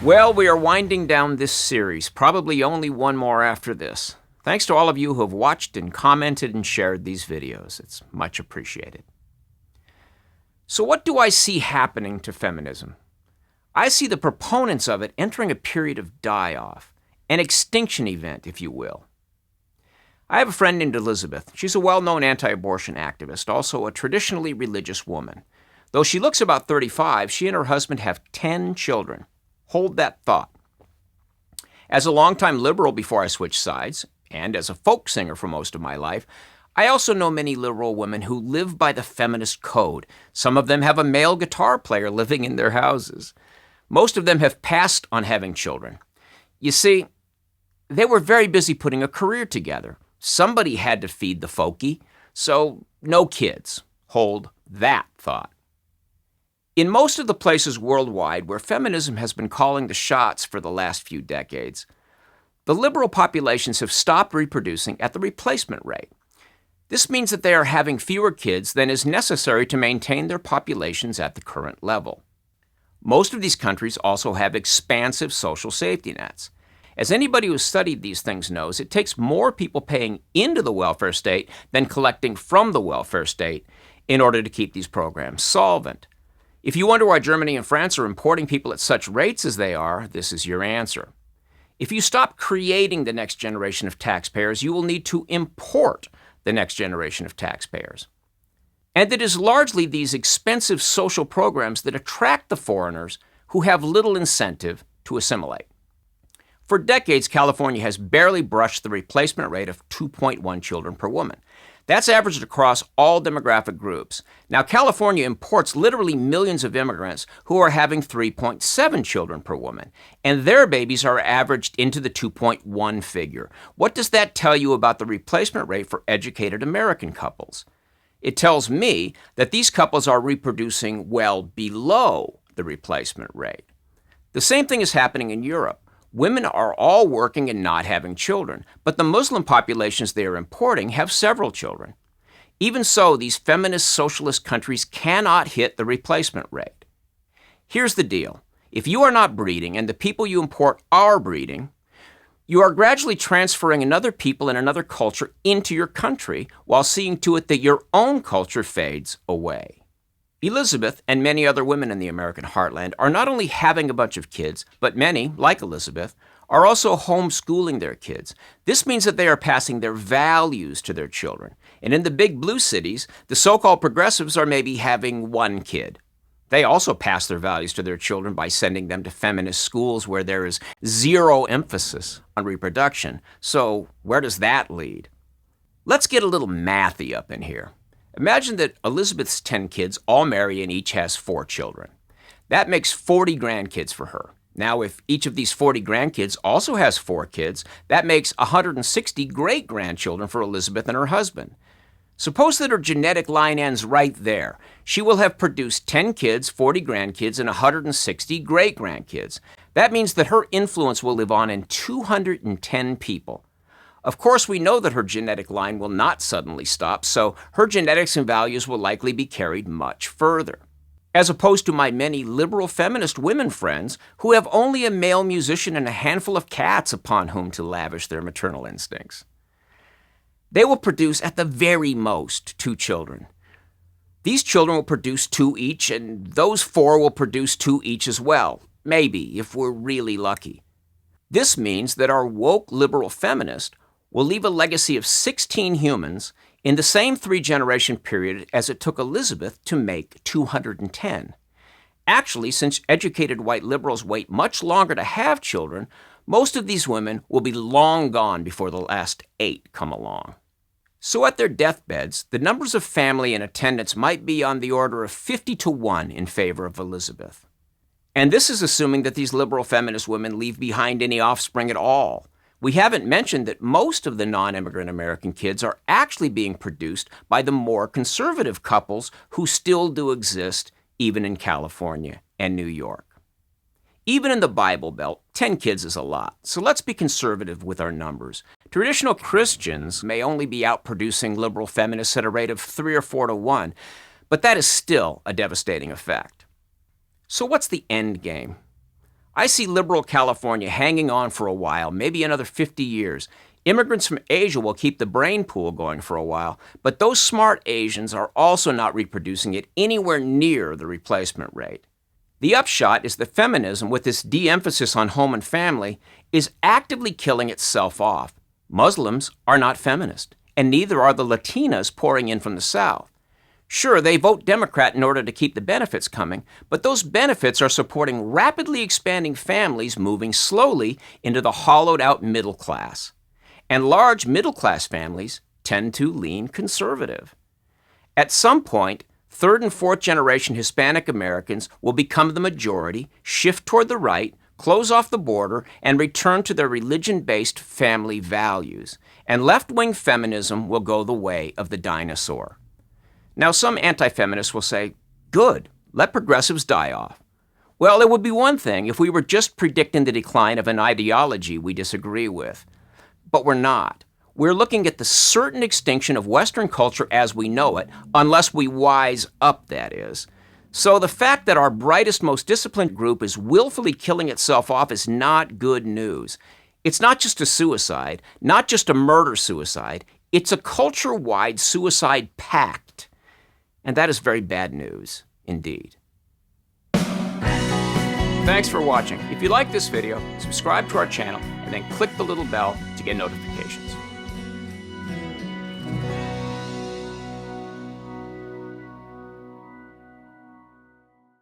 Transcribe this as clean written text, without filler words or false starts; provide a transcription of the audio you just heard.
Well, we are winding down this series, probably only one more after this. Thanks to all of you who have watched and commented and shared these videos. It's much appreciated. So what do I see happening to feminism? I see the proponents of it entering a period of die-off, an extinction event, if you will. I have a friend named Elizabeth. She's a well-known anti-abortion activist, also a traditionally religious woman. Though she looks about 35, she and her husband have 10 children. Hold that thought. As a longtime liberal before I switched sides, and as a folk singer for most of my life, I also know many liberal women who live by the feminist code. Some of them have a male guitar player living in their houses. Most of them have passed on having children. You see, they were very busy putting a career together. Somebody had to feed the folkie, so no kids. Hold that thought. In most of the places worldwide where feminism has been calling the shots for the last few decades, the liberal populations have stopped reproducing at the replacement rate. This means that they are having fewer kids than is necessary to maintain their populations at the current level. Most of these countries also have expansive social safety nets. As anybody who has studied these things knows, it takes more people paying into the welfare state than collecting from the welfare state in order to keep these programs solvent. If you wonder why Germany and France are importing people at such rates as they are, this is your answer. If you stop creating the next generation of taxpayers, you will need to import the next generation of taxpayers. And it is largely these expensive social programs that attract the foreigners who have little incentive to assimilate. For decades, California has barely brushed the replacement rate of 2.1 children per woman. That's averaged across all demographic groups. Now, California imports literally millions of immigrants who are having 3.7 children per woman, and their babies are averaged into the 2.1 figure. What does that tell you about the replacement rate for educated American couples? It tells me that these couples are reproducing well below the replacement rate. The same thing is happening in Europe. Women are all working and not having children, but the Muslim populations they are importing have several children. Even so, these feminist socialist countries cannot hit the replacement rate. Here's the deal. If you are not breeding and the people you import are breeding, you are gradually transferring another people and another culture into your country while seeing to it that your own culture fades away. Elizabeth and many other women in the American heartland are not only having a bunch of kids, but many, like Elizabeth, are also homeschooling their kids. This means that they are passing their values to their children. And in the big blue cities, the so-called progressives are maybe having one kid. They also pass their values to their children by sending them to feminist schools where there is zero emphasis on reproduction. So where does that lead? Let's get a little mathy up in here. Imagine that Elizabeth's 10 kids all marry and each has 4 children. That makes 40 grandkids for her. Now, if each of these 40 grandkids also has 4 kids, that makes 160 great-grandchildren for Elizabeth and her husband. Suppose that her genetic line ends right there. She will have produced 10 kids, 40 grandkids, and 160 great-grandkids. That means that her influence will live on in 210 people. Of course, we know that her genetic line will not suddenly stop, so her genetics and values will likely be carried much further. As opposed to my many liberal feminist women friends who have only a male musician and a handful of cats upon whom to lavish their maternal instincts. They will produce at the very most 2 children. These children will produce 2 each, and those 4 will produce 2 each as well, maybe, if we're really lucky. This means that our woke liberal feminist will leave a legacy of 16 humans in the same 3-generation period as it took Elizabeth to make 210. Actually, since educated white liberals wait much longer to have children, most of these women will be long gone before the last 8 come along. So at their deathbeds, the numbers of family in attendance might be on the order of 50-1 in favor of Elizabeth. And this is assuming that these liberal feminist women leave behind any offspring at all. We haven't mentioned that most of the non-immigrant American kids are actually being produced by the more conservative couples who still do exist even in California and New York. Even in the Bible Belt, 10 kids is a lot, so let's be conservative with our numbers. Traditional Christians may only be outproducing liberal feminists at a rate of 3 or 4 to 1, but that is still a devastating effect. So what's the end game? I see liberal California hanging on for a while, maybe another 50 years. Immigrants from Asia will keep the brain pool going for a while, but those smart Asians are also not reproducing it anywhere near the replacement rate. The upshot is that feminism, with its de-emphasis on home and family, is actively killing itself off. Muslims are not feminist, and neither are the Latinas pouring in from the South. Sure, they vote Democrat in order to keep the benefits coming, but those benefits are supporting rapidly expanding families moving slowly into the hollowed-out middle class. And large middle-class families tend to lean conservative. At some point, third and fourth generation Hispanic Americans will become the majority, shift toward the right, close off the border, and return to their religion-based family values. And left-wing feminism will go the way of the dinosaur. Now, some anti-feminists will say, good, let progressives die off. Well, it would be one thing if we were just predicting the decline of an ideology we disagree with. But we're not. We're looking at the certain extinction of Western culture as we know it, unless we wise up, that is. So the fact that our brightest, most disciplined group is willfully killing itself off is not good news. It's not just a suicide, not just a murder-suicide. It's a culture-wide suicide pact. And that is very bad news, indeed. Thanks for watching. If you like this video, subscribe to our channel and then click the little bell to get notifications.